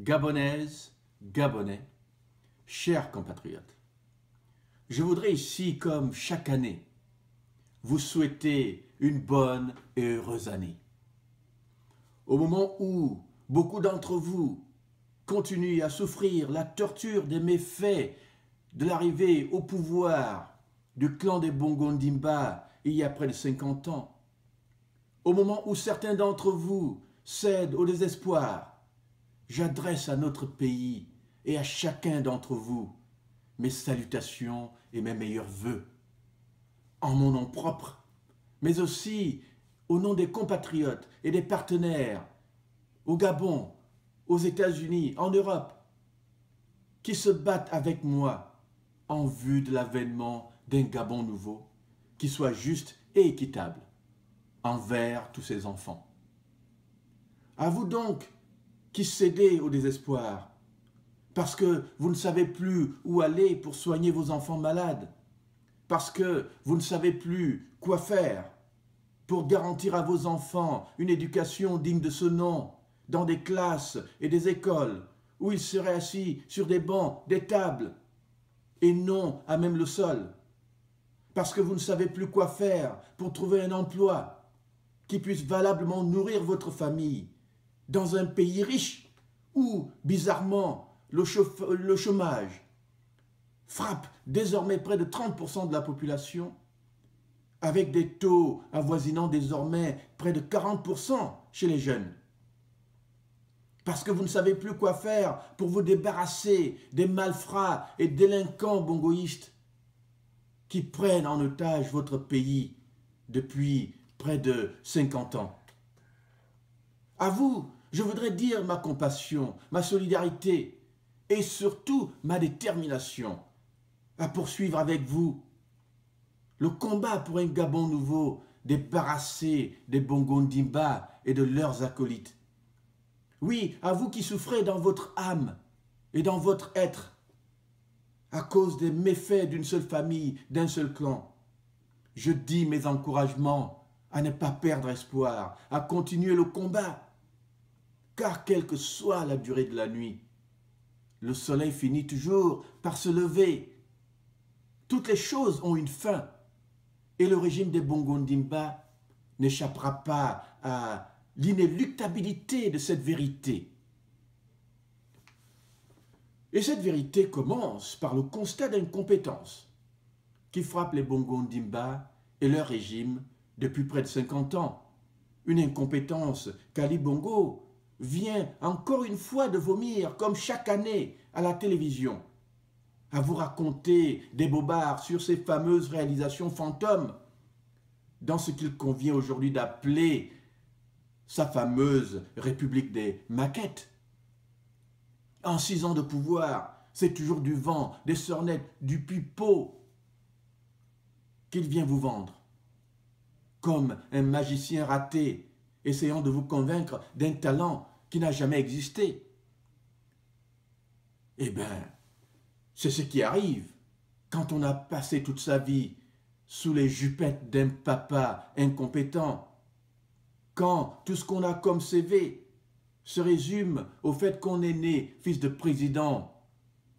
Gabonaises, Gabonais, chers compatriotes, je voudrais ici, comme chaque année, vous souhaiter une bonne et heureuse année. Au moment où beaucoup d'entre vous continuent à souffrir la torture des méfaits de l'arrivée au pouvoir du clan des Bongo Ndimba il y a près de 50 ans, au moment où certains d'entre vous cèdent au désespoir, j'adresse à notre pays et à chacun d'entre vous mes salutations et mes meilleurs vœux, en mon nom propre, mais aussi au nom des compatriotes et des partenaires au Gabon, aux États-Unis, en Europe, qui se battent avec moi en vue de l'avènement d'un Gabon nouveau qui soit juste et équitable envers tous ses enfants. À vous donc qui cédez au désespoir, parce que vous ne savez plus où aller pour soigner vos enfants malades, parce que vous ne savez plus quoi faire pour garantir à vos enfants une éducation digne de ce nom, dans des classes et des écoles où ils seraient assis sur des bancs, des tables, et non à même le sol, parce que vous ne savez plus quoi faire pour trouver un emploi qui puisse valablement nourrir votre famille dans un pays riche où, bizarrement, le chômage frappe désormais près de 30% de la population, avec des taux avoisinant désormais près de 40% chez les jeunes. Parce que vous ne savez plus quoi faire pour vous débarrasser des malfrats et délinquants bongoïstes qui prennent en otage votre pays depuis près de 50 ans. À vous, je voudrais dire ma compassion, ma solidarité et surtout ma détermination à poursuivre avec vous le combat pour un Gabon nouveau débarrassé des Bongo Ndimba et de leurs acolytes. Oui, à vous qui souffrez dans votre âme et dans votre être à cause des méfaits d'une seule famille, d'un seul clan, je dis mes encouragements à ne pas perdre espoir, à continuer le combat, car quelle que soit la durée de la nuit, le soleil finit toujours par se lever. Toutes les choses ont une fin et le régime des Bongo Ndimba n'échappera pas à l'inéluctabilité de cette vérité. Et cette vérité commence par le constat d'incompétence qui frappe les Bongo Ndimba et leur régime depuis près de 50 ans. Une incompétence qu'Ali Bongo vient encore une fois de vomir comme chaque année à la télévision, à vous raconter des bobards sur ces fameuses réalisations fantômes dans ce qu'il convient aujourd'hui d'appeler sa fameuse République des maquettes. En 6 ans de pouvoir, c'est toujours du vent, des sornettes, du pipeau qu'il vient vous vendre, comme un magicien raté essayant de vous convaincre d'un talent qui n'a jamais existé. Eh bien, c'est ce qui arrive quand on a passé toute sa vie sous les jupettes d'un papa incompétent, quand tout ce qu'on a comme CV se résume au fait qu'on est né fils de président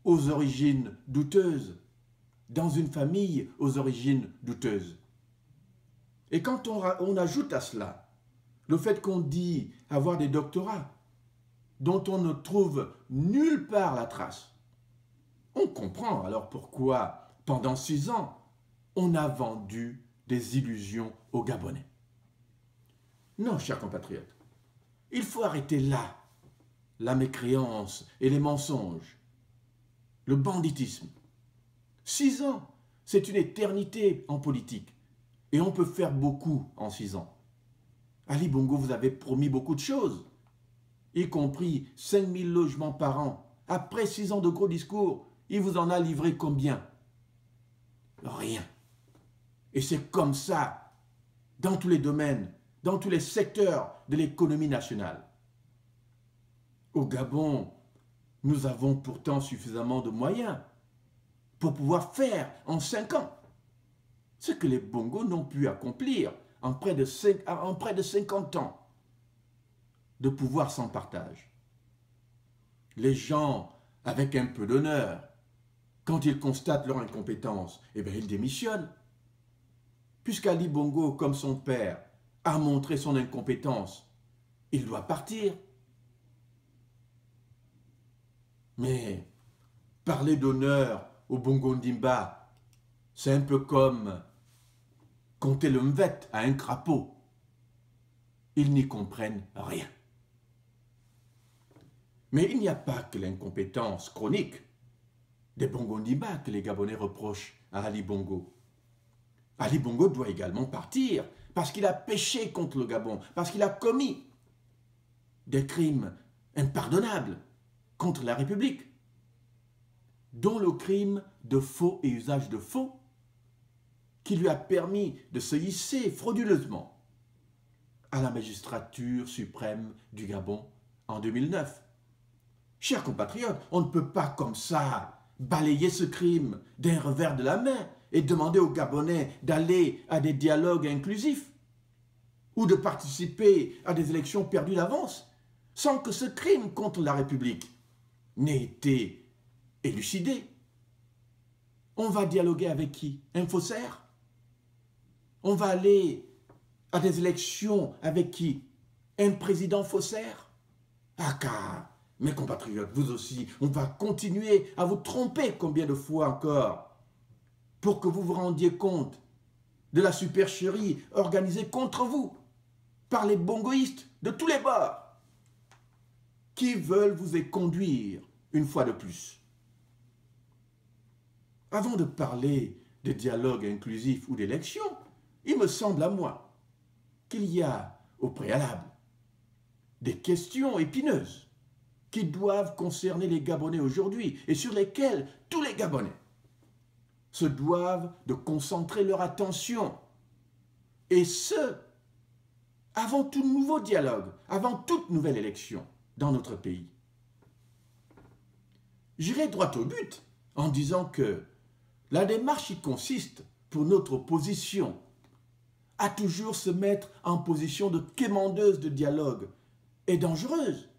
aux origines douteuses, dans une famille aux origines douteuses. Et quand on ajoute à cela le fait qu'on dit avoir des doctorats dont on ne trouve nulle part la trace, on comprend alors pourquoi, pendant 6 ans, on a vendu des illusions aux Gabonais. Non, chers compatriotes, il faut arrêter là la mécréance et les mensonges, le banditisme. 6 ans, c'est une éternité en politique et on peut faire beaucoup en 6 ans. Ali Bongo vous avait promis beaucoup de choses, y compris 5000 logements par an. Après 6 ans de gros discours, il vous en a livré combien? Rien. Et c'est comme ça, dans tous les domaines, dans tous les secteurs de l'économie nationale. Au Gabon, nous avons pourtant suffisamment de moyens pour pouvoir faire en 5 ans ce que les Bongo n'ont pu accomplir en près de 50 ans de pouvoir sans partage. les gens avec un peu d'honneur, quand ils constatent leur incompétence, eh bien, ils démissionnent. Puisqu'Ali Bongo, comme son père, a montré son incompétence, il doit partir. Mais parler d'honneur au Bongo Ndimba, c'est un peu comme compter le mvet à un crapaud. Ils n'y comprennent rien. Mais il n'y a pas que l'incompétence chronique des Bongo Ndimba que les Gabonais reprochent à Ali Bongo. Ali Bongo doit également partir parce qu'il a péché contre le Gabon, parce qu'il a commis des crimes impardonnables contre la République, dont le crime de faux et usage de faux, qui lui a permis de se hisser frauduleusement à la magistrature suprême du Gabon en 2009. Chers compatriotes, on ne peut pas comme ça balayer ce crime d'un revers de la main et demander aux Gabonais d'aller à des dialogues inclusifs ou de participer à des élections perdues d'avance sans que ce crime contre la République n'ait été élucidé. On va dialoguer avec qui? Un faussaire? On va aller à des élections avec qui? Un président faussaire? Ah car, mes compatriotes, vous aussi, on va continuer à vous tromper combien de fois encore pour que vous vous rendiez compte de la supercherie organisée contre vous par les bongoïstes de tous les bords qui veulent vous y conduire une fois de plus. Avant de parler de dialogue inclusif ou d'élection, il me semble à moi qu'il y a au préalable des questions épineuses qui doivent concerner les Gabonais aujourd'hui et sur lesquelles tous les Gabonais se doivent de concentrer leur attention. Et ce, avant tout nouveau dialogue, avant toute nouvelle élection dans notre pays. J'irai droit au but en disant que la démarche qui consiste pour notre opposition à toujours se mettre en position de quémandeuse de dialogue est dangereuse,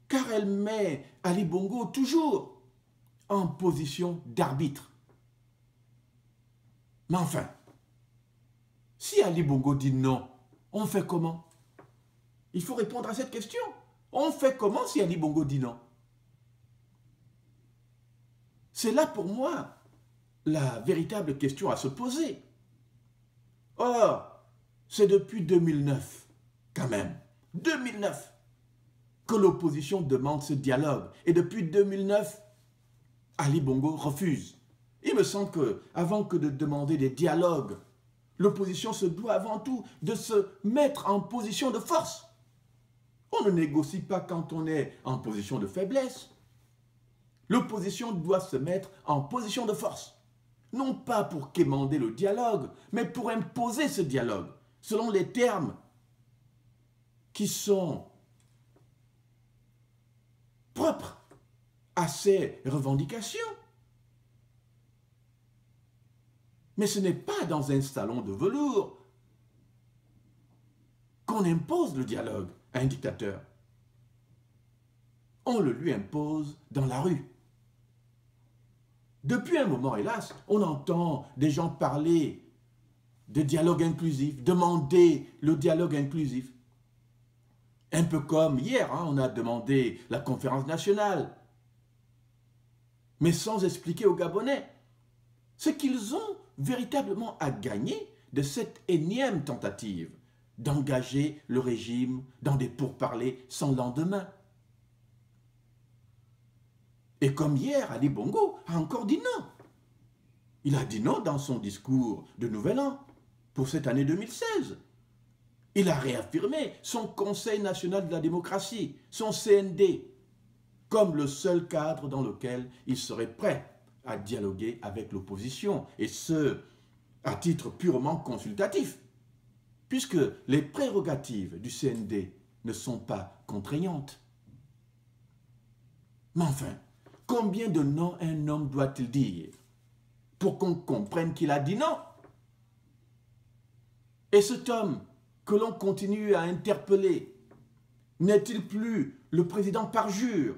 car elle met Ali Bongo toujours en position d'arbitre. Mais enfin, si Ali Bongo dit non, on fait comment? Il faut répondre à cette question. On fait comment si Ali Bongo dit non? C'est là pour moi la véritable question à se poser. Or, c'est depuis 2009, quand même, 2009, que l'opposition demande ce dialogue. Et depuis 2009, Ali Bongo refuse. Il me semble qu'avant que de demander des dialogues, l'opposition se doit avant tout de se mettre en position de force. On ne négocie pas quand on est en position de faiblesse. L'opposition doit se mettre en position de force. Non pas pour quémander le dialogue, mais pour imposer ce dialogue, selon les termes qui sont propres à ces revendications. Mais ce n'est pas dans un salon de velours qu'on impose le dialogue à un dictateur. On le lui impose dans la rue. Depuis un moment, hélas, on entend des gens parler de dialogue inclusif, demander le dialogue inclusif. Un peu comme hier, on a demandé la conférence nationale, mais sans expliquer aux Gabonais ce qu'ils ont véritablement à gagner de cette énième tentative d'engager le régime dans des pourparlers sans lendemain. Et comme hier, Ali Bongo a encore dit non. Il a dit non dans son discours de Nouvel An pour cette année 2016. Il a réaffirmé son Conseil national de la démocratie, son CND, comme le seul cadre dans lequel il serait prêt à dialoguer avec l'opposition, et ce, à titre purement consultatif, puisque les prérogatives du CND ne sont pas contraignantes. Mais enfin, combien de noms un homme doit-il dire pour qu'on comprenne qu'il a dit non? Et cet homme que l'on continue à interpeller, n'est-il plus le président parjure,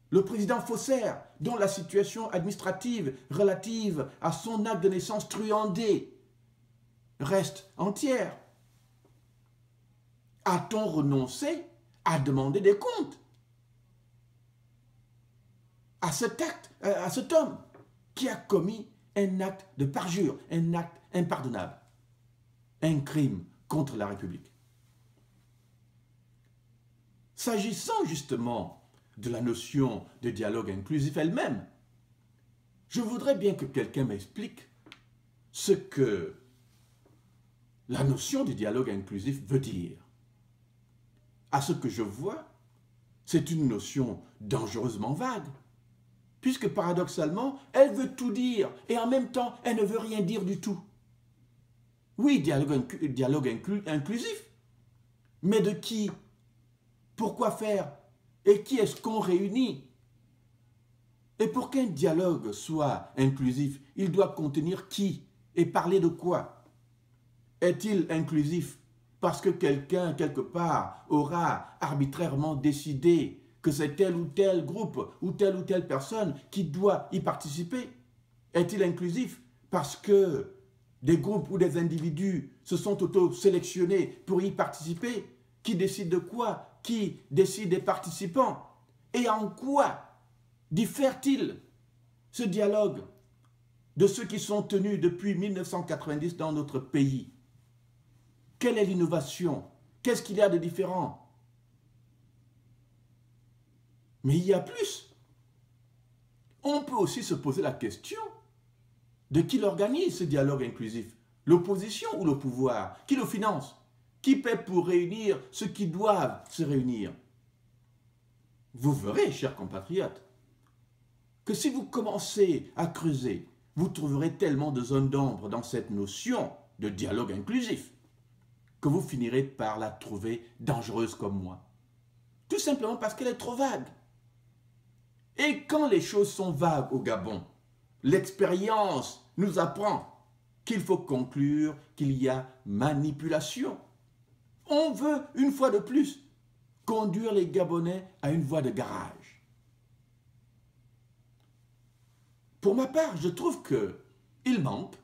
le président faussaire, dont la situation administrative relative à son acte de naissance truandé reste entière. A-t-on renoncé à demander des comptes à cet acte, à cet homme qui a commis un acte de parjure, un acte impardonnable, un crime contre la République? S'agissant justement de la notion de dialogue inclusif elle-même, je voudrais bien que quelqu'un m'explique ce que la notion de dialogue inclusif veut dire. À ce que je vois, c'est une notion dangereusement vague, puisque paradoxalement, elle veut tout dire et en même temps, elle ne veut rien dire du tout. Oui, dialogue inclusif, mais de qui? Pourquoi faire? Et qui est-ce qu'on réunit? Et pour qu'un dialogue soit inclusif, il doit contenir qui? Et parler de quoi? Est-il inclusif parce que quelqu'un, quelque part, aura arbitrairement décidé que c'est tel ou tel groupe ou telle personne qui doit y participer? Est-il inclusif parce que des groupes ou des individus se sont auto-sélectionnés pour y participer? Qui décide de quoi? Qui décide des participants? Et en quoi diffère-t-il ce dialogue de ceux qui sont tenus depuis 1990 dans notre pays? Quelle est l'innovation? Qu'est-ce qu'il y a de différent? Mais il y a plus. On peut aussi se poser la question de qui l'organise ce dialogue inclusif? L'opposition ou le pouvoir? Qui le finance? Qui paie pour réunir ceux qui doivent se réunir? Vous verrez, chers compatriotes, que si vous commencez à creuser, vous trouverez tellement de zones d'ombre dans cette notion de dialogue inclusif que vous finirez par la trouver dangereuse comme moi. Tout simplement parce qu'elle est trop vague. Et quand les choses sont vagues au Gabon, l'expérience nous apprend qu'il faut conclure qu'il y a manipulation. On veut, une fois de plus, conduire les Gabonais à une voie de garage. Pour ma part, je trouve qu'il manque,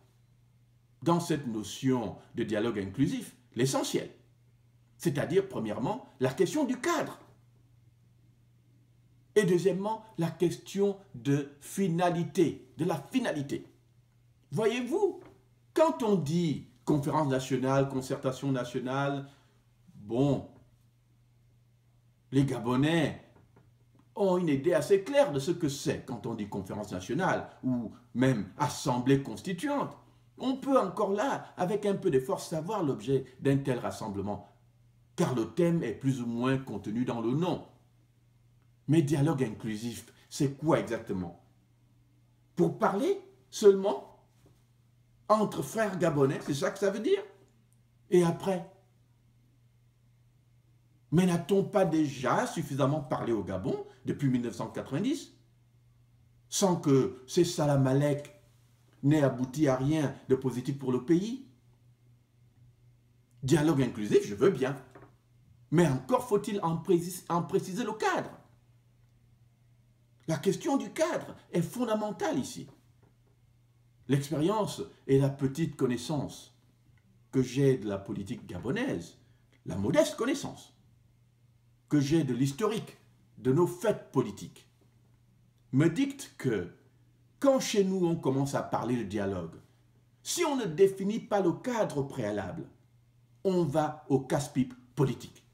dans cette notion de dialogue inclusif, l'essentiel. C'est-à-dire, premièrement, la question du cadre. Et deuxièmement, la question de finalité, de la finalité. Voyez-vous, quand on dit conférence nationale, concertation nationale, bon, les Gabonais ont une idée assez claire de ce que c'est quand on dit conférence nationale ou même assemblée constituante. On peut encore là, avec un peu d'effort, savoir l'objet d'un tel rassemblement, car le thème est plus ou moins contenu dans le nom. Mais dialogue inclusif, c'est quoi exactement? Pour parler seulement entre frères gabonais, c'est ça que ça veut dire? Et après? Mais n'a-t-on pas déjà suffisamment parlé au Gabon depuis 1990 sans que ces salamalek n'aient abouti à rien de positif pour le pays? Dialogue inclusif, je veux bien. Mais encore faut-il en préciser le cadre. La question du cadre est fondamentale ici. L'expérience et la petite connaissance que j'ai de la politique gabonaise, la modeste connaissance que j'ai de l'historique de nos faits politiques, me dicte que quand chez nous on commence à parler de dialogue, si on ne définit pas le cadre préalable, on va au casse-pipe politique.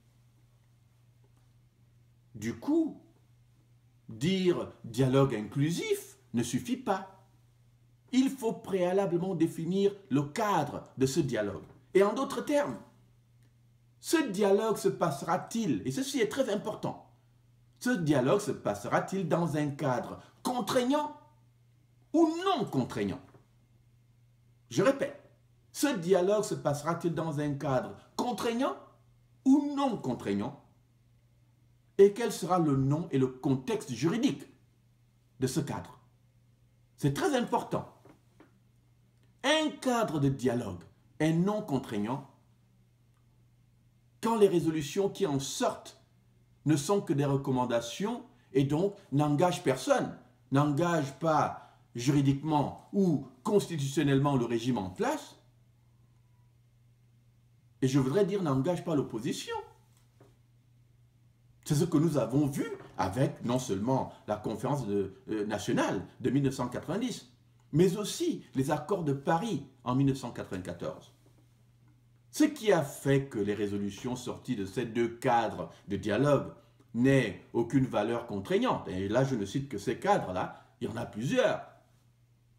Du coup, dire dialogue inclusif ne suffit pas. Il faut préalablement définir le cadre de ce dialogue. Et en d'autres termes, ce dialogue se passera-t-il, et ceci est très important, ce dialogue se passera-t-il dans un cadre contraignant ou non contraignant? Je répète, ce dialogue se passera-t-il dans un cadre contraignant ou non contraignant? Et quel sera le nom et le contexte juridique de ce cadre? C'est très important. Un cadre de dialogue est non contraignant quand les résolutions qui en sortent ne sont que des recommandations et donc n'engagent personne, n'engagent pas juridiquement ou constitutionnellement le régime en place, et je voudrais dire n'engagent pas l'opposition. C'est ce que nous avons vu avec non seulement la conférence nationale de 1990, mais aussi les accords de Paris en 1994. Ce qui a fait que les résolutions sorties de ces deux cadres de dialogue n'aient aucune valeur contraignante. Et là, je ne cite que ces cadres-là, il y en a plusieurs.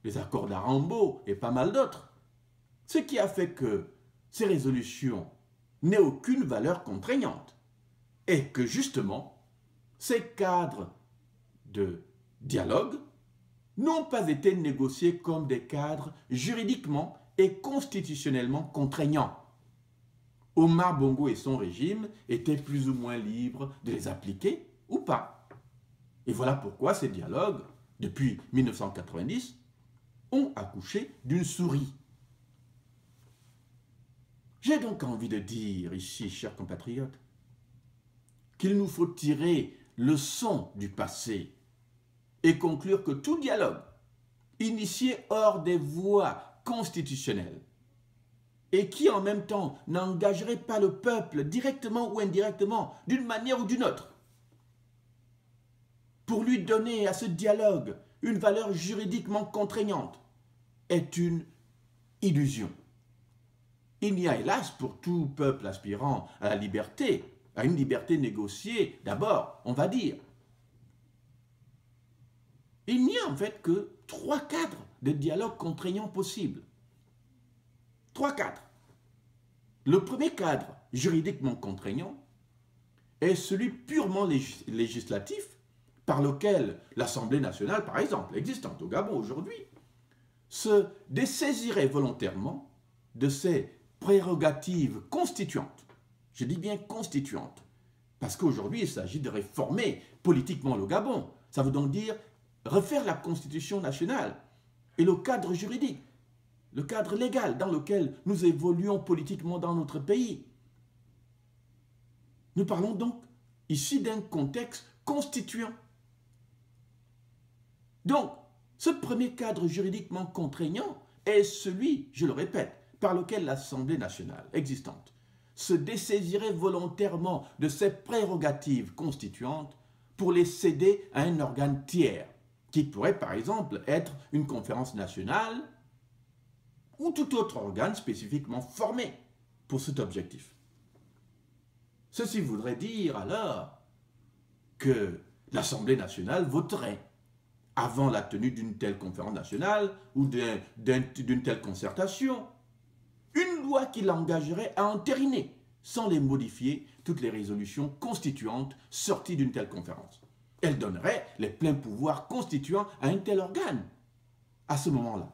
Les accords d'Arambo et pas mal d'autres. Ce qui a fait que ces résolutions n'aient aucune valeur contraignante. Et que justement, ces cadres de dialogue n'ont pas été négociés comme des cadres juridiquement et constitutionnellement contraignants. Omar Bongo et son régime étaient plus ou moins libres de les appliquer ou pas. Et voilà pourquoi ces dialogues, depuis 1990, ont accouché d'une souris. J'ai donc envie de dire ici, chers compatriotes, qu'il nous faut tirer leçon du passé et conclure que tout dialogue initié hors des voies constitutionnelles et qui en même temps n'engagerait pas le peuple directement ou indirectement, d'une manière ou d'une autre, pour lui donner à ce dialogue une valeur juridiquement contraignante, est une illusion. Il n'y a hélas pour tout peuple aspirant à la liberté, à une liberté négociée, d'abord, on va dire. Il n'y a en fait que 3 cadres de dialogue contraignants possibles. 3 cadres. Le premier cadre juridiquement contraignant est celui purement législatif par lequel l'Assemblée nationale, par exemple, existante au Gabon aujourd'hui, se dessaisirait volontairement de ses prérogatives constituantes. Je dis bien constituantes, parce qu'aujourd'hui, il s'agit de réformer politiquement le Gabon. Ça veut donc dire refaire la Constitution nationale et le cadre juridique, le cadre légal dans lequel nous évoluons politiquement dans notre pays. Nous parlons donc ici d'un contexte constituant. Donc, ce premier cadre juridiquement contraignant est celui, je le répète, par lequel l'Assemblée nationale existante se dessaisirait volontairement de ses prérogatives constituantes pour les céder à un organe tiers, qui pourrait par exemple être une conférence nationale ou tout autre organe spécifiquement formé pour cet objectif. Ceci voudrait dire alors que l'Assemblée nationale voterait avant la tenue d'une telle conférence nationale ou d'une telle concertation, une loi qui l'engagerait à entériner, sans les modifier, toutes les résolutions constituantes sorties d'une telle conférence. Elle donnerait les pleins pouvoirs constituants à un tel organe, à ce moment-là.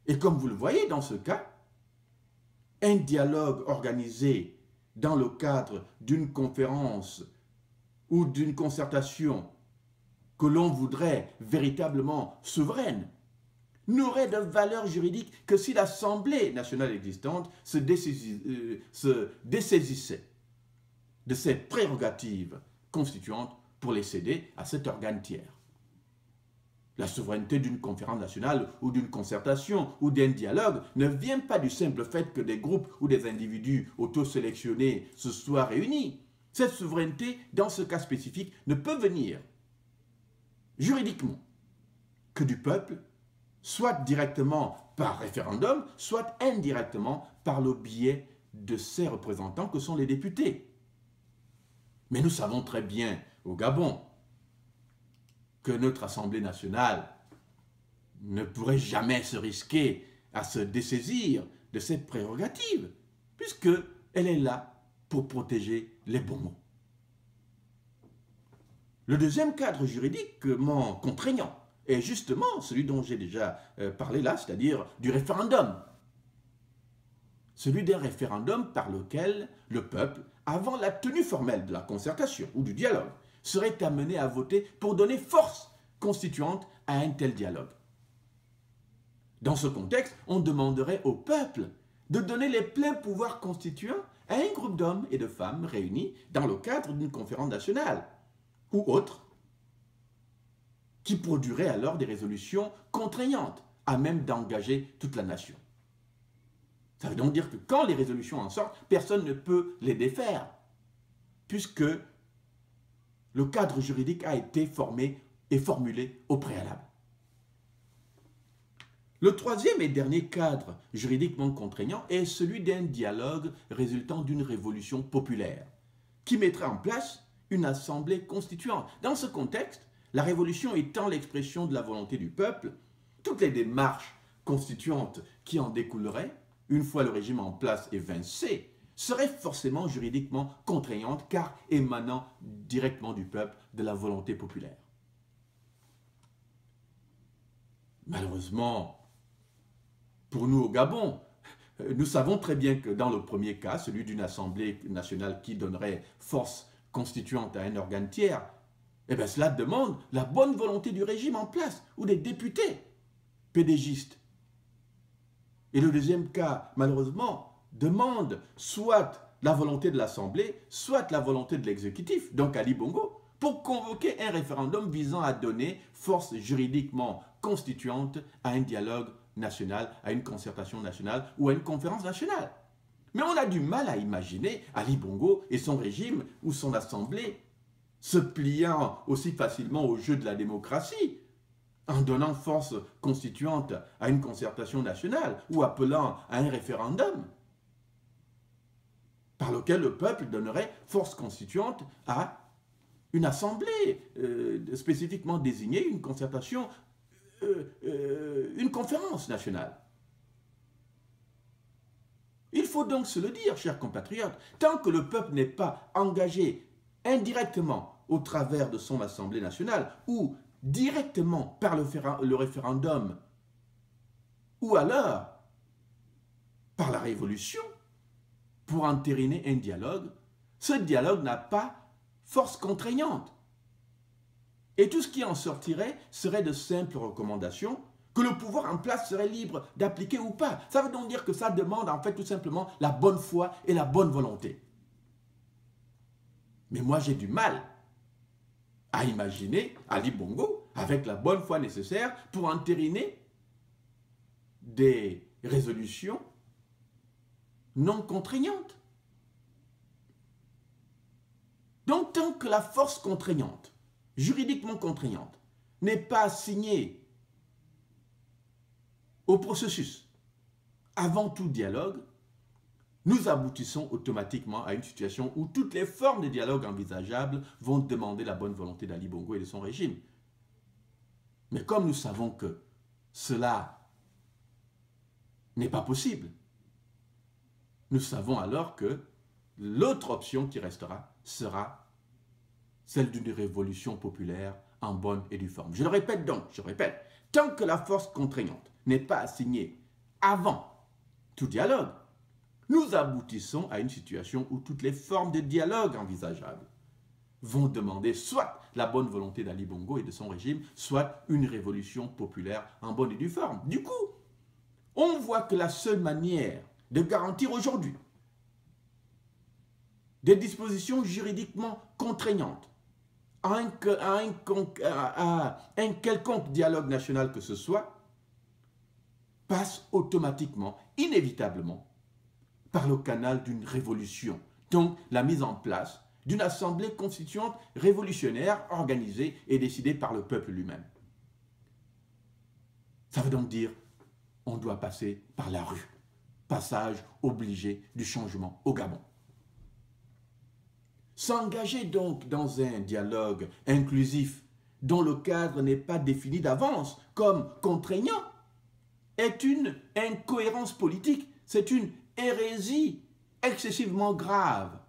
Et comme vous le voyez dans ce cas, un dialogue organisé dans le cadre d'une conférence ou d'une concertation que l'on voudrait véritablement souveraine, n'aurait de valeur juridique que si l'Assemblée nationale existante se dessaisissait de ses prérogatives constituantes pour les céder à cet organe tiers. La souveraineté d'une conférence nationale ou d'une concertation ou d'un dialogue ne vient pas du simple fait que des groupes ou des individus auto-sélectionnés se soient réunis. Cette souveraineté, dans ce cas spécifique, ne peut venir juridiquement que du peuple, soit directement par référendum, soit indirectement par le biais de ses représentants que sont les députés. Mais nous savons très bien au Gabon que notre Assemblée nationale ne pourrait jamais se risquer à se dessaisir de ses prérogatives, puisqu'elle est là pour protéger les bons mots. Le deuxième cadre juridiquement contraignant est justement celui dont j'ai déjà parlé là, c'est-à-dire du référendum. Celui d'un référendum par lequel le peuple, avant la tenue formelle de la concertation ou du dialogue, serait amené à voter pour donner force constituante à un tel dialogue. Dans ce contexte, on demanderait au peuple de donner les pleins pouvoirs constituants à un groupe d'hommes et de femmes réunis dans le cadre d'une conférence nationale ou autre, qui produirait alors des résolutions contraignantes à même d'engager toute la nation. Ça veut donc dire que quand les résolutions en sortent, personne ne peut les défaire, puisque le cadre juridique a été formé et formulé au préalable. Le troisième et dernier cadre juridiquement contraignant est celui d'un dialogue résultant d'une révolution populaire, qui mettrait en place une assemblée constituante. Dans ce contexte, la révolution étant l'expression de la volonté du peuple, toutes les démarches constituantes qui en découleraient, une fois le régime en place évincé, seraient forcément juridiquement contraignantes car émanant directement du peuple, de la volonté populaire. Malheureusement, pour nous au Gabon, nous savons très bien que dans le premier cas, celui d'une assemblée nationale qui donnerait force constituante à un organe tiers, eh bien cela demande la bonne volonté du régime en place ou des députés pédégistes. Et le deuxième cas, malheureusement, demande soit la volonté de l'Assemblée, soit la volonté de l'exécutif, donc Ali Bongo, pour convoquer un référendum visant à donner force juridiquement constituante à un dialogue national, à une concertation nationale ou à une conférence nationale. Mais on a du mal à imaginer Ali Bongo et son régime ou son assemblée se pliant aussi facilement au jeu de la démocratie, en donnant force constituante à une concertation nationale ou appelant à un référendum par lequel le peuple donnerait force constituante à une assemblée spécifiquement désignée, une concertation, une conférence nationale. Il faut donc se le dire, chers compatriotes, tant que le peuple n'est pas engagé indirectement au travers de son assemblée nationale ou directement par le référendum ou alors par la révolution pour entériner un dialogue, ce dialogue n'a pas force contraignante. Et tout ce qui en sortirait serait de simples recommandations que le pouvoir en place serait libre d'appliquer ou pas. Ça veut donc dire que ça demande en fait tout simplement la bonne foi et la bonne volonté. Mais moi j'ai du mal à imaginer Ali Bongo avec la bonne foi nécessaire pour entériner des résolutions non contraignantes. Donc tant que la force contraignante, juridiquement contraignante, n'est pas assignée au processus avant tout dialogue, nous aboutissons automatiquement à une situation où toutes les formes de dialogue envisageables vont demander la bonne volonté d'Ali Bongo et de son régime. Mais comme nous savons que cela n'est pas possible, nous savons alors que l'autre option qui restera sera celle d'une révolution populaire en bonne et due forme. Je le répète donc, tant que la force contraignante n'est pas assignée avant tout dialogue, nous aboutissons à une situation où toutes les formes de dialogue envisageables vont demander soit la bonne volonté d'Ali Bongo et de son régime, soit une révolution populaire en bonne et due forme. Du coup, on voit que la seule manière de garantir aujourd'hui des dispositions juridiquement contraignantes à un quelconque dialogue national que ce soit, passe automatiquement, inévitablement, par le canal d'une révolution, donc la mise en place d'une assemblée constituante révolutionnaire organisée et décidée par le peuple lui-même. Ça veut donc dire on doit passer par la rue, passage obligé du changement au Gabon. S'engager donc dans un dialogue inclusif dont le cadre n'est pas défini d'avance comme contraignant est une incohérence politique, c'est une hérésie excessivement grave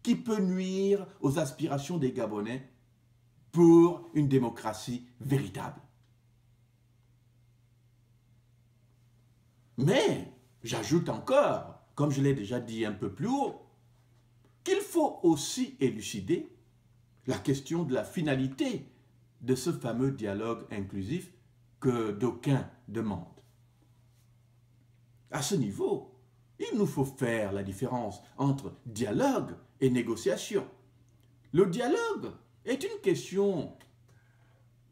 qui peut nuire aux aspirations des Gabonais pour une démocratie véritable. Mais, j'ajoute encore, comme je l'ai déjà dit un peu plus haut, qu'il faut aussi élucider la question de la finalité de ce fameux dialogue inclusif que d'aucuns demandent. À ce niveau, Il nous faut faire la différence entre dialogue et négociation. Le dialogue est une question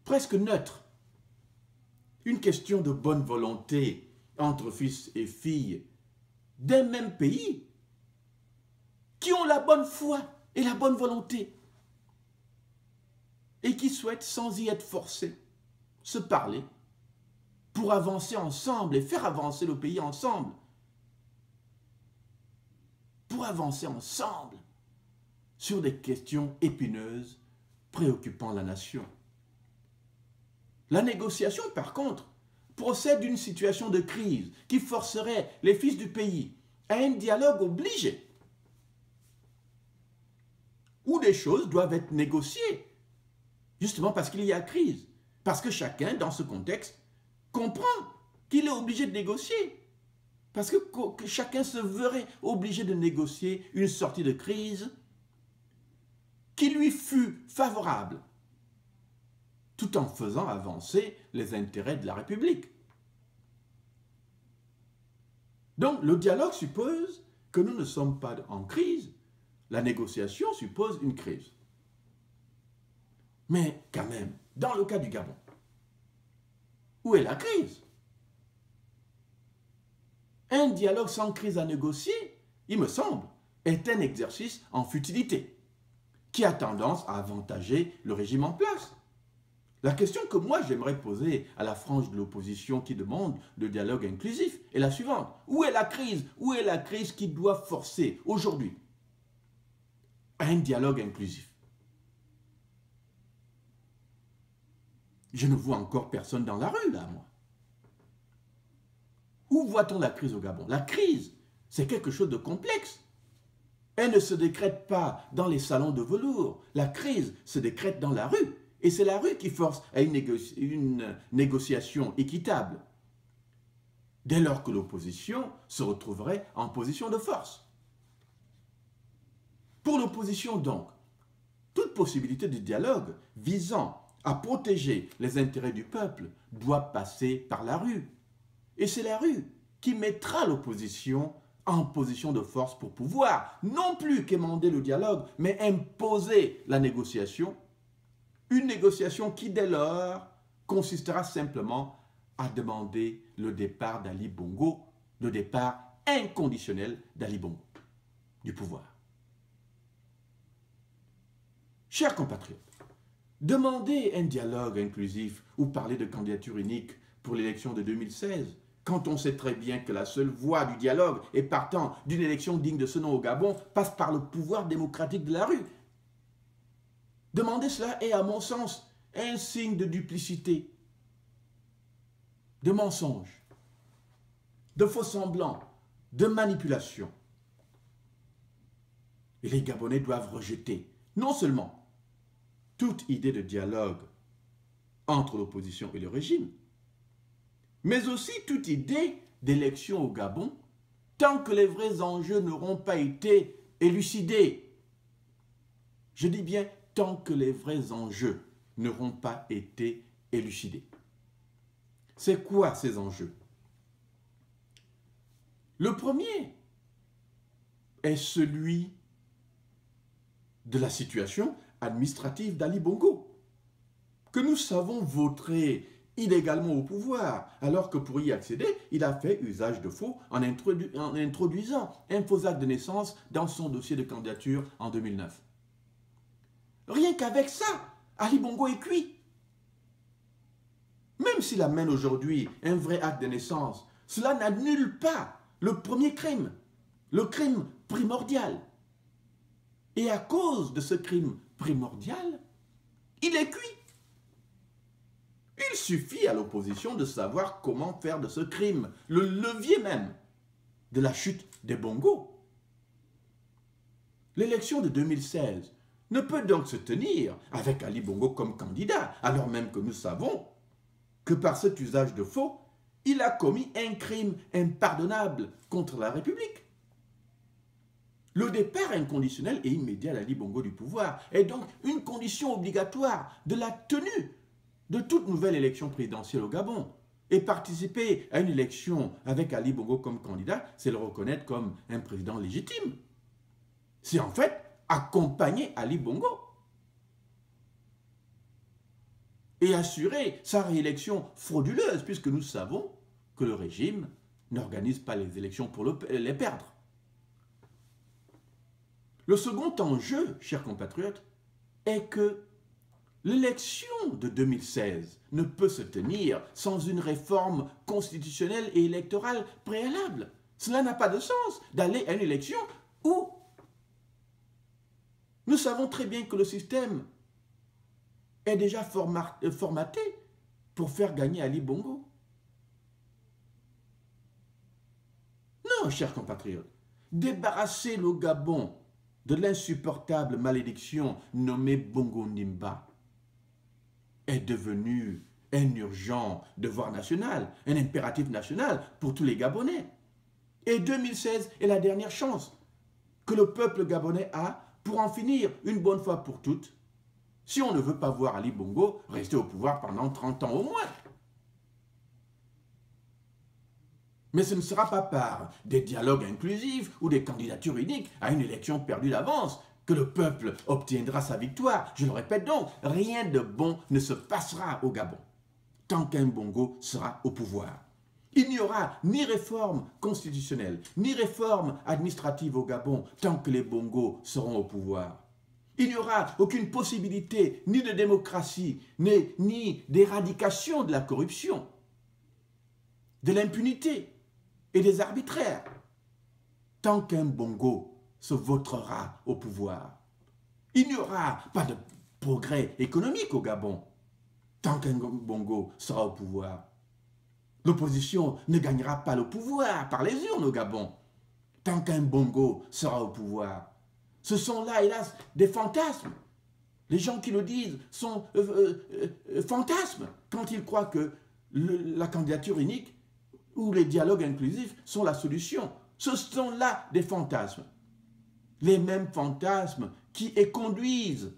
presque neutre, une question de bonne volonté entre fils et filles d'un même pays qui ont la bonne foi et la bonne volonté et qui souhaitent, sans y être forcés, se parler pour avancer ensemble et faire avancer le pays ensemble. Pour avancer ensemble sur des questions épineuses préoccupant la nation. La négociation, par contre, procède d'une situation de crise qui forcerait les fils du pays à un dialogue obligé, où des choses doivent être négociées, justement parce qu'il y a crise, parce que chacun, dans ce contexte, comprend qu'il est obligé de négocier. Parce que chacun se verrait obligé de négocier une sortie de crise qui lui fût favorable, tout en faisant avancer les intérêts de la République. Donc, le dialogue suppose que nous ne sommes pas en crise. La négociation suppose une crise. Mais quand même, dans le cas du Gabon, où est la crise? Un dialogue sans crise à négocier, il me semble, est un exercice en futilité, qui a tendance à avantager le régime en place. La question que moi j'aimerais poser à la frange de l'opposition qui demande le dialogue inclusif est la suivante. Où est la crise? Où est la crise qui doit forcer aujourd'hui à un dialogue inclusif? Je ne vois encore personne dans la rue, là, moi. Où voit-on la crise au Gabon? La crise, c'est quelque chose de complexe. Elle ne se décrète pas dans les salons de velours. La crise se décrète dans la rue. Et c'est la rue qui force à une négociation équitable, dès lors que l'opposition se retrouverait en position de force. Pour l'opposition, donc, toute possibilité de dialogue visant à protéger les intérêts du peuple doit passer par la rue. Et c'est la rue qui mettra l'opposition en position de force pour pouvoir non plus quémander le dialogue, mais imposer la négociation. Une négociation qui, dès lors, consistera simplement à demander le départ d'Ali Bongo, le départ inconditionnel d'Ali Bongo, du pouvoir. Chers compatriotes, demander un dialogue inclusif ou parler de candidature unique pour l'élection de 2016, quand on sait très bien que la seule voie du dialogue et partant d'une élection digne de ce nom au Gabon passe par le pouvoir démocratique de la rue. Demander cela est, à mon sens, un signe de duplicité, de mensonge, de faux semblants, de manipulation. Et les Gabonais doivent rejeter non seulement toute idée de dialogue entre l'opposition et le régime, mais aussi toute idée d'élection au Gabon tant que les vrais enjeux n'auront pas été élucidés. Je dis bien tant que les vrais enjeux n'auront pas été élucidés. C'est quoi ces enjeux? Le premier est celui de la situation administrative d'Ali Bongo, que nous savons vautrer illégalement au pouvoir, alors que pour y accéder, il a fait usage de faux en introduisant un faux acte de naissance dans son dossier de candidature en 2009. Rien qu'avec ça, Ali Bongo est cuit. Même s'il amène aujourd'hui un vrai acte de naissance, cela n'annule pas le premier crime, le crime primordial. Et à cause de ce crime primordial, il est cuit. Il suffit à l'opposition de savoir comment faire de ce crime le levier même de la chute des Bongo. L'élection de 2016 ne peut donc se tenir avec Ali Bongo comme candidat, alors même que nous savons que par cet usage de faux, il a commis un crime impardonnable contre la République. Le départ inconditionnel et immédiat d'Ali Bongo du pouvoir est donc une condition obligatoire de la tenue de toute nouvelle élection présidentielle au Gabon. Et participer à une élection avec Ali Bongo comme candidat, c'est le reconnaître comme un président légitime. C'est en fait accompagner Ali Bongo et assurer sa réélection frauduleuse, puisque nous savons que le régime n'organise pas les élections pour les perdre. Le second enjeu, chers compatriotes, est que l'élection de 2016 ne peut se tenir sans une réforme constitutionnelle et électorale préalable. Cela n'a pas de sens d'aller à une élection où nous savons très bien que le système est déjà formaté pour faire gagner Ali Bongo. Non, chers compatriotes, débarrasser le Gabon de l'insupportable malédiction nommée Bongo Ndimba est devenu un urgent devoir national, un impératif national pour tous les Gabonais. Et 2016 est la dernière chance que le peuple gabonais a pour en finir une bonne fois pour toutes, si on ne veut pas voir Ali Bongo rester au pouvoir pendant 30 ans au moins. Mais ce ne sera pas par des dialogues inclusifs ou des candidatures uniques à une élection perdue d'avance que le peuple obtiendra sa victoire. Je le répète donc, rien de bon ne se passera au Gabon tant qu'un Bongo sera au pouvoir. Il n'y aura ni réforme constitutionnelle, ni réforme administrative au Gabon tant que les Bongos seront au pouvoir. Il n'y aura aucune possibilité ni de démocratie, ni d'éradication de la corruption, de l'impunité et des arbitraires, tant qu'un Bongo se vautrera au pouvoir. Il n'y aura pas de progrès économique au Gabon, tant qu'un Bongo sera au pouvoir. L'opposition ne gagnera pas le pouvoir par les urnes au Gabon, tant qu'un Bongo sera au pouvoir. Ce sont là, hélas, des fantasmes. Les gens qui le disent sont fantasmes quand ils croient que la candidature unique ou les dialogues inclusifs sont la solution. Ce sont là des fantasmes. Les mêmes fantasmes qui conduisent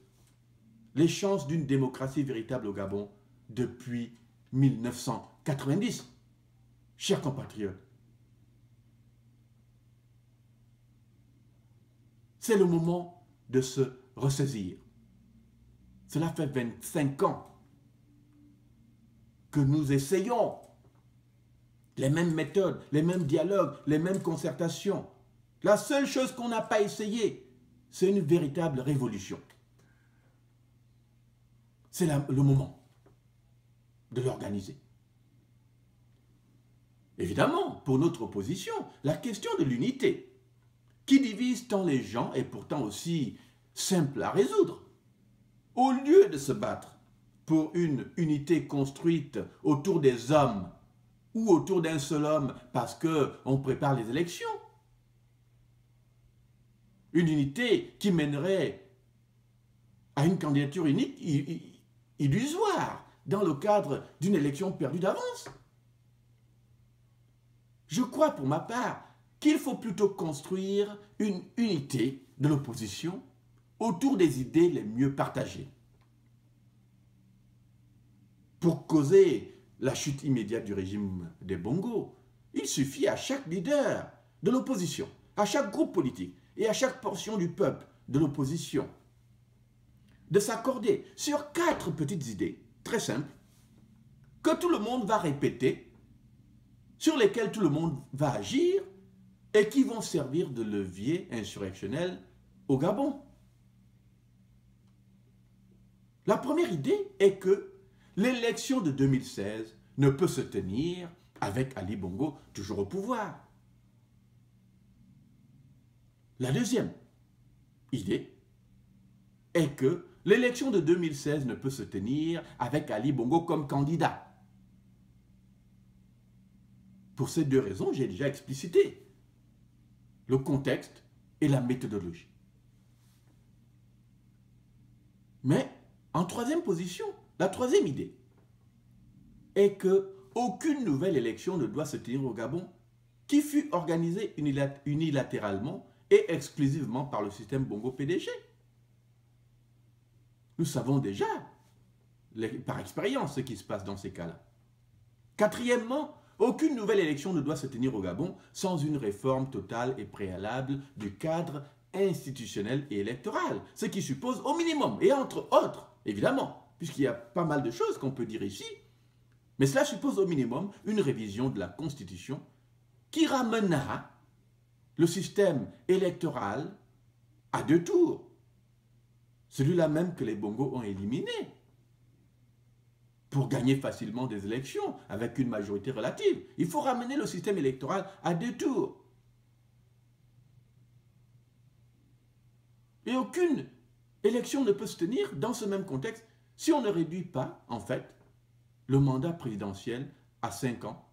les chances d'une démocratie véritable au Gabon depuis 1990. Chers compatriotes, c'est le moment de se ressaisir. Cela fait 25 ans que nous essayons les mêmes méthodes, les mêmes dialogues, les mêmes concertations. La seule chose qu'on n'a pas essayé, c'est une véritable révolution. C'est le moment de l'organiser. Évidemment, pour notre opposition, la question de l'unité, qui divise tant les gens, est pourtant aussi simple à résoudre. Au lieu de se battre pour une unité construite autour des hommes ou autour d'un seul homme parce qu'on prépare les élections, une unité qui mènerait à une candidature unique illusoire dans le cadre d'une élection perdue d'avance. Je crois pour ma part qu'il faut plutôt construire une unité de l'opposition autour des idées les mieux partagées. Pour causer la chute immédiate du régime des Bongo, il suffit à chaque leader de l'opposition, à chaque groupe politique et à chaque portion du peuple de l'opposition de s'accorder sur 4 petites idées très simples que tout le monde va répéter, sur lesquelles tout le monde va agir et qui vont servir de levier insurrectionnel au Gabon. La première idée est que l'élection de 2016 ne peut se tenir avec Ali Bongo toujours au pouvoir. La deuxième idée est que l'élection de 2016 ne peut se tenir avec Ali Bongo comme candidat. Pour ces 2 raisons, j'ai déjà explicité le contexte et la méthodologie. Mais en troisième position, la troisième idée est qu'aucune nouvelle élection ne doit se tenir au Gabon qui fut organisée unilatéralement et exclusivement par le système Bongo-PDG. Nous savons déjà, par expérience, ce qui se passe dans ces cas-là. Quatrièmement, aucune nouvelle élection ne doit se tenir au Gabon sans une réforme totale et préalable du cadre institutionnel et électoral, ce qui suppose au minimum, et entre autres, évidemment, puisqu'il y a pas mal de choses qu'on peut dire ici, mais cela suppose au minimum une révision de la Constitution qui ramena le système électoral à 2 tours, celui-là même que les Bongos ont éliminé, pour gagner facilement des élections avec une majorité relative. Il faut ramener le système électoral à 2 tours. Et aucune élection ne peut se tenir dans ce même contexte si on ne réduit pas, en fait, le mandat présidentiel à 5 ans.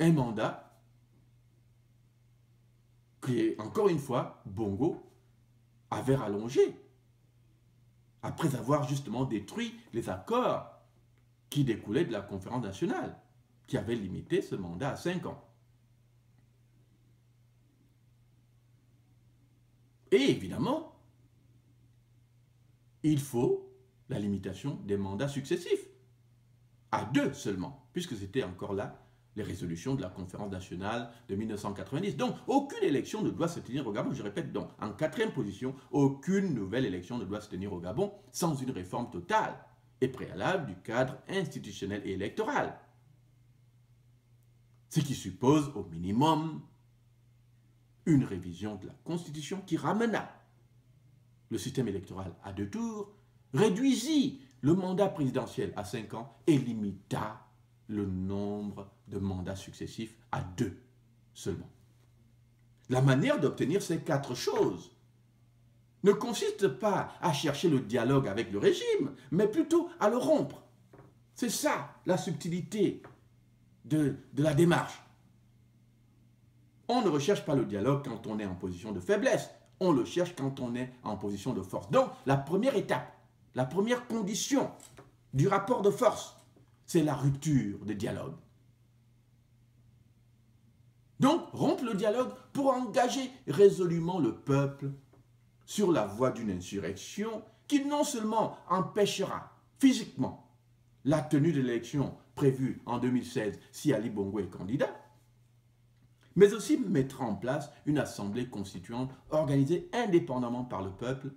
Un mandat qui, encore une fois, Bongo avait rallongé après avoir justement détruit les accords qui découlaient de la conférence nationale, qui avait limité ce mandat à 5 ans. Et évidemment, il faut la limitation des mandats successifs, à 2 seulement, puisque c'était encore là les résolutions de la conférence nationale de 1990. Donc, aucune élection ne doit se tenir au Gabon. Je répète donc, en 4e position, aucune nouvelle élection ne doit se tenir au Gabon sans une réforme totale et préalable du cadre institutionnel et électoral. Ce qui suppose au minimum une révision de la Constitution qui ramena le système électoral à 2 tours, réduisit le mandat présidentiel à 5 ans et limita le nombre de mandats successifs à 2 seulement. La manière d'obtenir ces 4 choses ne consiste pas à chercher le dialogue avec le régime, mais plutôt à le rompre. C'est ça la subtilité de la démarche. On ne recherche pas le dialogue quand on est en position de faiblesse, on le cherche quand on est en position de force. Donc, la première étape, la première condition du rapport de force, c'est la rupture de dialogue. Donc, rompre le dialogue pour engager résolument le peuple sur la voie d'une insurrection qui non seulement empêchera physiquement la tenue de l'élection prévue en 2016 si Ali Bongo est candidat, mais aussi mettra en place une assemblée constituante organisée indépendamment par le peuple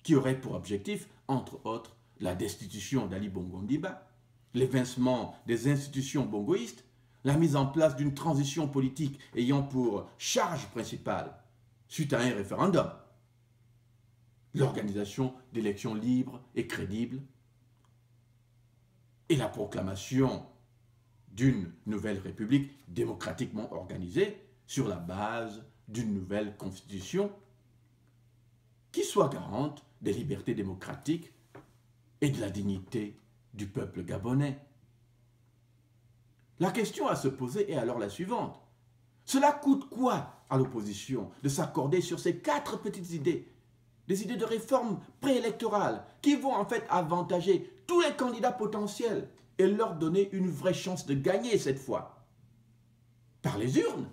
qui aurait pour objectif, entre autres, la destitution d'Ali Bongo Ondimba, l'évincement des institutions bongoïstes, la mise en place d'une transition politique ayant pour charge principale, suite à un référendum, l'organisation d'élections libres et crédibles et la proclamation d'une nouvelle république démocratiquement organisée sur la base d'une nouvelle constitution qui soit garante des libertés démocratiques et de la dignité du peuple gabonais. La question à se poser est alors la suivante. Cela coûte quoi à l'opposition de s'accorder sur ces 4 petites idées, des idées de réforme préélectorale qui vont en fait avantager tous les candidats potentiels et leur donner une vraie chance de gagner cette fois, par les urnes,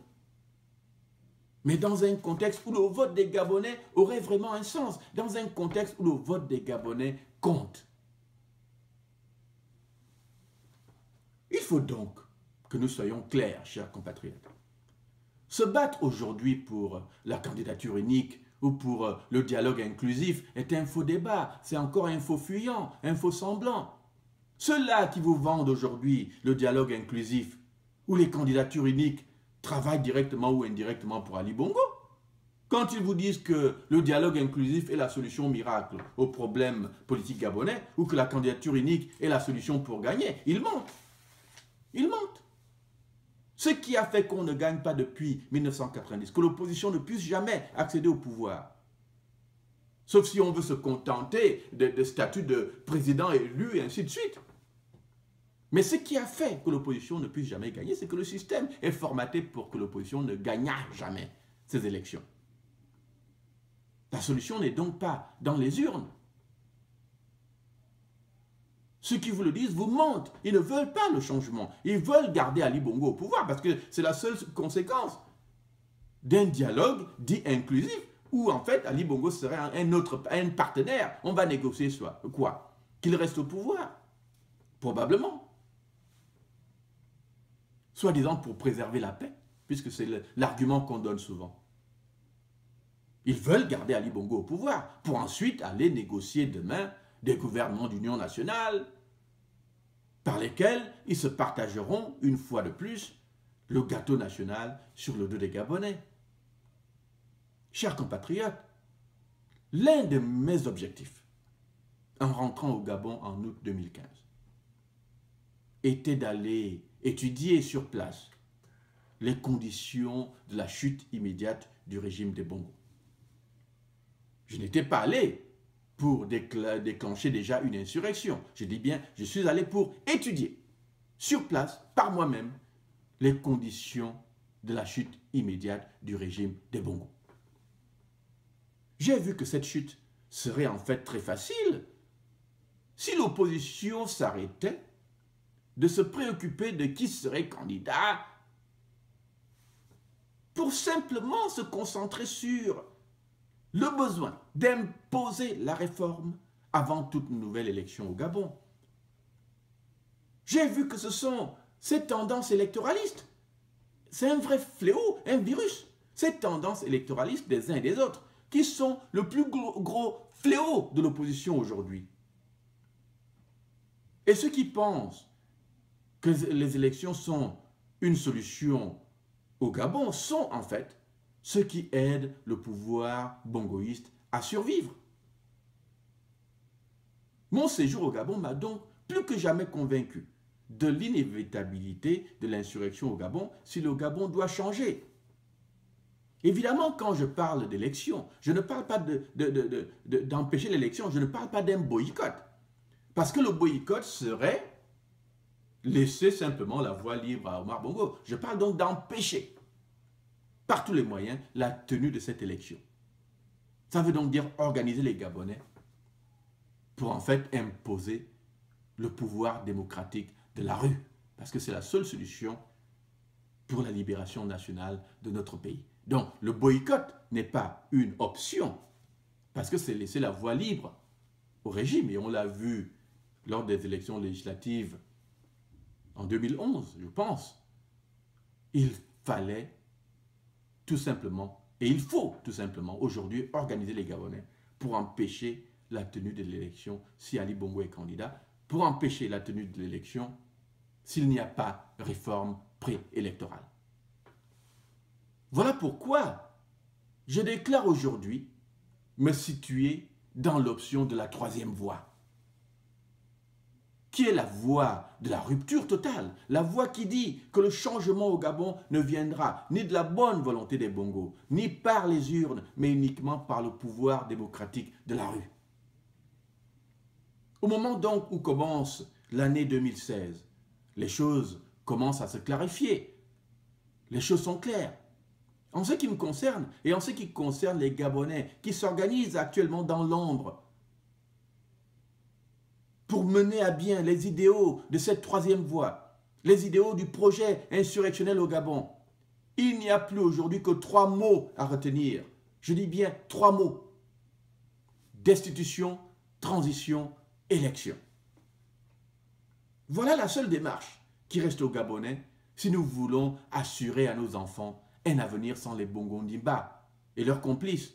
mais dans un contexte où le vote des Gabonais aurait vraiment un sens, dans un contexte où le vote des Gabonais compte. Il faut donc que nous soyons clairs, chers compatriotes. Se battre aujourd'hui pour la candidature unique ou pour le dialogue inclusif est un faux débat, c'est encore un faux fuyant, un faux semblant. Ceux-là qui vous vendent aujourd'hui le dialogue inclusif ou les candidatures uniques travaillent directement ou indirectement pour Ali Bongo. Quand ils vous disent que le dialogue inclusif est la solution miracle aux problèmes politiques gabonais ou que la candidature unique est la solution pour gagner, ils mentent. Ils mentent. Ce qui a fait qu'on ne gagne pas depuis 1990, que l'opposition ne puisse jamais accéder au pouvoir. Sauf si on veut se contenter de statut de président élu et ainsi de suite. Mais ce qui a fait que l'opposition ne puisse jamais gagner, c'est que le système est formaté pour que l'opposition ne gagnât jamais ces élections. La solution n'est donc pas dans les urnes. Ceux qui vous le disent vous mentent. Ils ne veulent pas le changement. Ils veulent garder Ali Bongo au pouvoir parce que c'est la seule conséquence d'un dialogue dit inclusif où en fait Ali Bongo serait un partenaire. On va négocier quoi? Qu'il reste au pouvoir. Probablement. Soi-disant pour préserver la paix, puisque c'est l'argument qu'on donne souvent. Ils veulent garder Ali Bongo au pouvoir pour ensuite aller négocier demain des gouvernements d'union nationale par lesquels ils se partageront une fois de plus le gâteau national sur le dos des Gabonais. Chers compatriotes, l'un de mes objectifs en rentrant au Gabon en août 2015 était d'aller étudier sur place les conditions de la chute immédiate du régime des Bongo. Je n'étais pas allé pour déclencher déjà une insurrection. Je dis bien, je suis allé pour étudier sur place, par moi-même, les conditions de la chute immédiate du régime des Bongo. J'ai vu que cette chute serait en fait très facile si l'opposition s'arrêtait de se préoccuper de qui serait candidat pour simplement se concentrer sur le besoin d'imposer la réforme avant toute nouvelle élection au Gabon. J'ai vu que ce sont ces tendances électoralistes. C'est un vrai fléau, un virus. Ces tendances électoralistes des uns et des autres qui sont le plus gros fléau de l'opposition aujourd'hui. Et ceux qui pensent que les élections sont une solution au Gabon sont en fait ceux qui aident le pouvoir bongoïste à survivre. Mon séjour au Gabon m'a donc plus que jamais convaincu de l'inévitabilité de l'insurrection au Gabon si le Gabon doit changer. Évidemment, quand je parle d'élection, je ne parle pas d'empêcher l'élection, je ne parle pas d'un boycott. Parce que le boycott serait laisser simplement la voie libre à Omar Bongo. Je parle donc d'empêcher par tous les moyens la tenue de cette élection. Ça veut donc dire organiser les Gabonais pour en fait imposer le pouvoir démocratique de la rue. Parce que c'est la seule solution pour la libération nationale de notre pays. Donc le boycott n'est pas une option parce que c'est laisser la voie libre au régime. Et on l'a vu lors des élections législatives en 2011, je pense. Il fallait tout simplement, et il faut tout simplement aujourd'hui organiser les Gabonais pour empêcher la tenue de l'élection si Ali Bongo est candidat, pour empêcher la tenue de l'élection s'il n'y a pas réforme préélectorale. Voilà pourquoi je déclare aujourd'hui me situer dans l'option de la troisième voie, qui est la voie de la rupture totale, la voie qui dit que le changement au Gabon ne viendra ni de la bonne volonté des Bongo, ni par les urnes, mais uniquement par le pouvoir démocratique de la rue. Au moment donc où commence l'année 2016, les choses commencent à se clarifier. Les choses sont claires. En ce qui me concerne et en ce qui concerne les Gabonais qui s'organisent actuellement dans l'ombre pour mener à bien les idéaux de cette troisième voie, les idéaux du projet insurrectionnel au Gabon, il n'y a plus aujourd'hui que 3 mots à retenir. Je dis bien 3 mots. Destitution, transition, élection. Voilà la seule démarche qui reste aux Gabonais si nous voulons assurer à nos enfants un avenir sans les Bongo Ndimba et leurs complices.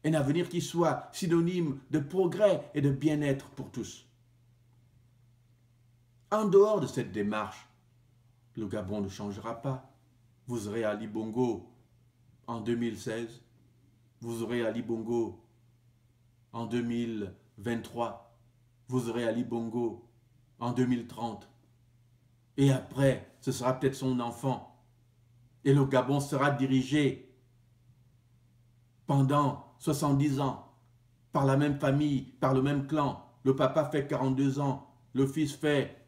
Un avenir qui soit synonyme de progrès et de bien-être pour tous. En dehors de cette démarche, le Gabon ne changera pas. Vous aurez Ali Bongo en 2016, vous aurez Ali Bongo en 2023, vous aurez Ali Bongo en 2030. Et après, ce sera peut-être son enfant. Et le Gabon sera dirigé pendant 70 ans par la même famille, par le même clan. Le papa fait 42 ans, le fils fait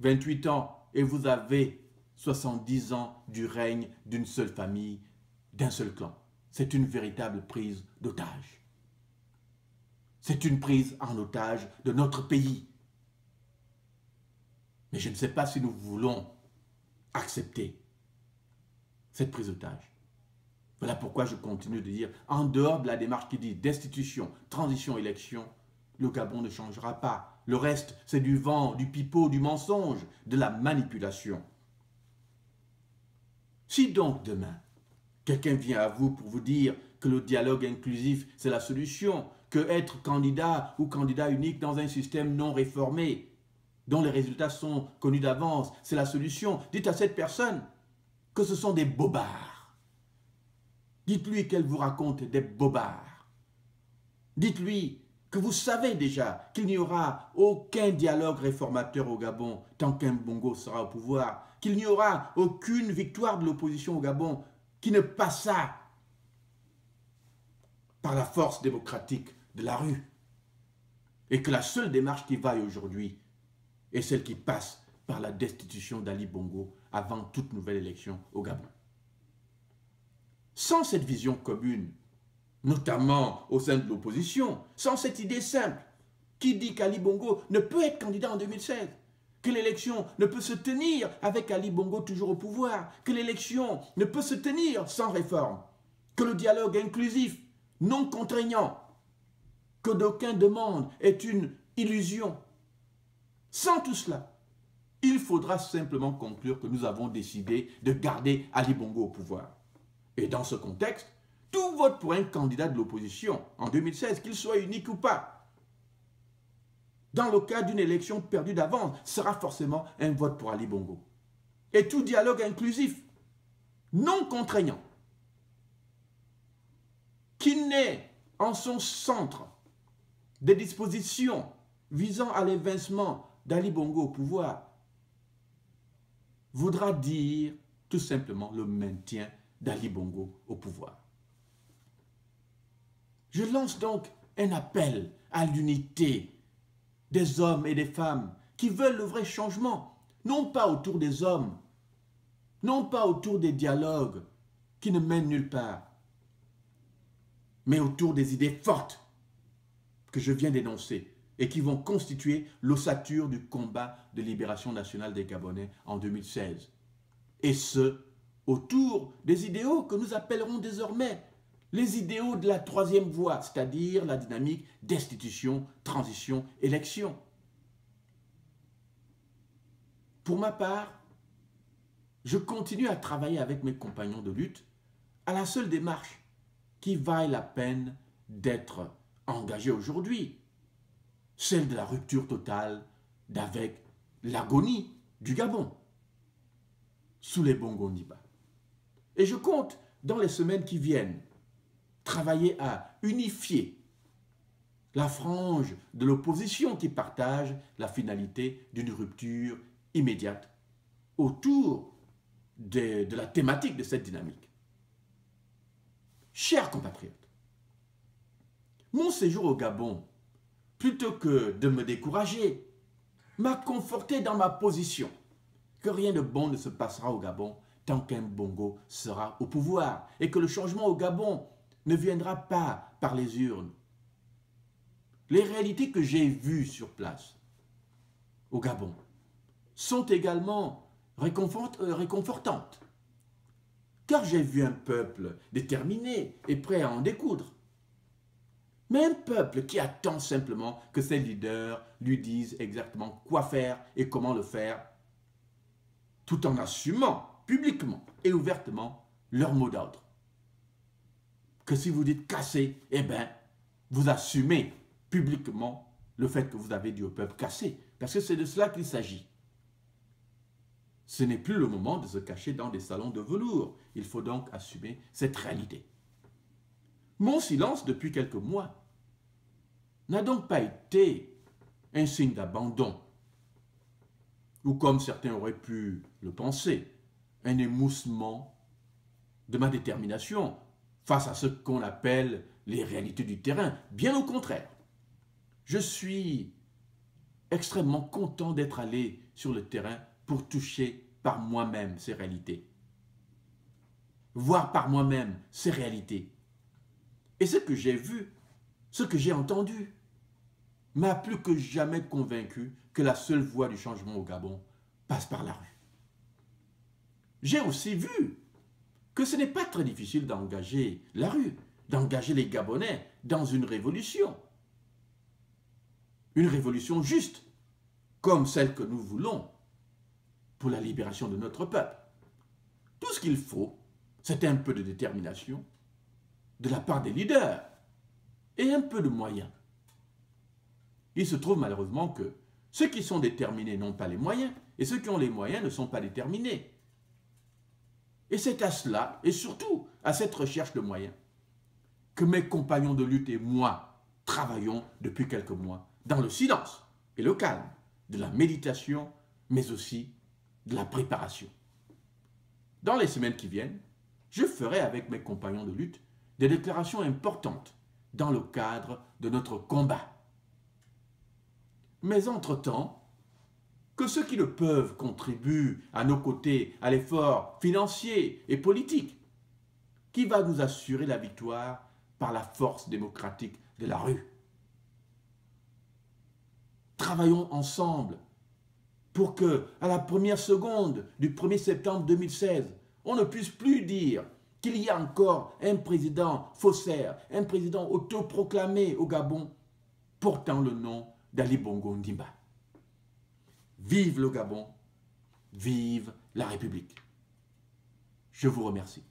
28 ans et vous avez 70 ans du règne d'une seule famille, d'un seul clan. C'est une véritable prise d'otage. C'est une prise en otage de notre pays. Mais je ne sais pas si nous voulons accepter cette prise d'otage. Voilà pourquoi je continue de dire, en dehors de la démarche qui dit destitution, transition, élection, le Gabon ne changera pas. Le reste, c'est du vent, du pipeau, du mensonge, de la manipulation. Si donc demain, quelqu'un vient à vous pour vous dire que le dialogue inclusif, c'est la solution, que être candidat ou candidat unique dans un système non réformé, dont les résultats sont connus d'avance, c'est la solution, dites à cette personne que ce sont des bobards. Dites-lui qu'elle vous raconte des bobards. Dites-lui que vous savez déjà qu'il n'y aura aucun dialogue réformateur au Gabon tant qu'un Bongo sera au pouvoir, qu'il n'y aura aucune victoire de l'opposition au Gabon qui ne passera par la force démocratique de la rue, et que la seule démarche qui vaille aujourd'hui est celle qui passe par la destitution d'Ali Bongo avant toute nouvelle élection au Gabon. Sans cette vision commune, notamment au sein de l'opposition, sans cette idée simple qui dit qu'Ali Bongo ne peut être candidat en 2016, que l'élection ne peut se tenir avec Ali Bongo toujours au pouvoir, que l'élection ne peut se tenir sans réforme, que le dialogue inclusif, non contraignant, que d'aucuns demandent est une illusion. Sans tout cela, il faudra simplement conclure que nous avons décidé de garder Ali Bongo au pouvoir. Et dans ce contexte, tout vote pour un candidat de l'opposition en 2016, qu'il soit unique ou pas, dans le cas d'une élection perdue d'avance, sera forcément un vote pour Ali Bongo. Et tout dialogue inclusif, non contraignant, qui naît en son centre des dispositions visant à l'évincement d'Ali Bongo au pouvoir, voudra dire tout simplement le maintien d'Ali Bongo au pouvoir. Je lance donc un appel à l'unité des hommes et des femmes qui veulent le vrai changement, non pas autour des hommes, non pas autour des dialogues qui ne mènent nulle part, mais autour des idées fortes que je viens d'énoncer et qui vont constituer l'ossature du combat de libération nationale des Gabonais en 2016. Et ce, autour des idéaux que nous appellerons désormais les idéaux de la troisième voie, c'est-à-dire la dynamique destitution, transition, élection. Pour ma part, je continue à travailler avec mes compagnons de lutte à la seule démarche qui vaille la peine d'être engagée aujourd'hui, celle de la rupture totale d'avec l'agonie du Gabon, sous les Bongo Ndimba. Et je compte, dans les semaines qui viennent, travailler à unifier la frange de l'opposition qui partage la finalité d'une rupture immédiate autour de la thématique de cette dynamique. Chers compatriotes, mon séjour au Gabon, plutôt que de me décourager, m'a conforté dans ma position que rien de bon ne se passera au Gabon tant qu'un Bongo sera au pouvoir et que le changement au Gabon ne viendra pas par les urnes. Les réalités que j'ai vues sur place au Gabon sont également réconfortantes, car j'ai vu un peuple déterminé et prêt à en découdre. Mais un peuple qui attend simplement que ses leaders lui disent exactement quoi faire et comment le faire, tout en assumant publiquement et ouvertement leur mot d'ordre. Que si vous dites casser, eh bien, vous assumez publiquement le fait que vous avez dit au peuple casser, parce que c'est de cela qu'il s'agit. Ce n'est plus le moment de se cacher dans des salons de velours. Il faut donc assumer cette réalité. Mon silence depuis quelques mois n'a donc pas été un signe d'abandon, ou comme certains auraient pu le penser, un émoussement de ma détermination face à ce qu'on appelle les réalités du terrain. Bien au contraire, je suis extrêmement content d'être allé sur le terrain pour toucher par moi-même ces réalités, voir par moi-même ces réalités. Et ce que j'ai vu, ce que j'ai entendu, m'a plus que jamais convaincu que la seule voie du changement au Gabon passe par la rue. J'ai aussi vu que ce n'est pas très difficile d'engager la rue, d'engager les Gabonais dans une révolution une révolution juste, comme celle que nous voulons pour la libération de notre peuple. Tout ce qu'il faut, c'est un peu de détermination de la part des leaders et un peu de moyens. Il se trouve malheureusement que ceux qui sont déterminés n'ont pas les moyens et ceux qui ont les moyens ne sont pas déterminés. Et c'est à cela, et surtout à cette recherche de moyens, que mes compagnons de lutte et moi travaillons depuis quelques mois dans le silence et le calme de la méditation, mais aussi de la préparation. Dans les semaines qui viennent, je ferai avec mes compagnons de lutte des déclarations importantes dans le cadre de notre combat. Mais entre-temps, que ceux qui le peuvent contribuent à nos côtés à l'effort financier et politique qui va nous assurer la victoire par la force démocratique de la rue. Travaillons ensemble pour que, à la première seconde du 1er septembre 2016, on ne puisse plus dire qu'il y a encore un président faussaire, un président autoproclamé au Gabon, portant le nom d'Ali Bongo Ondimba. Vive le Gabon, vive la République. Je vous remercie.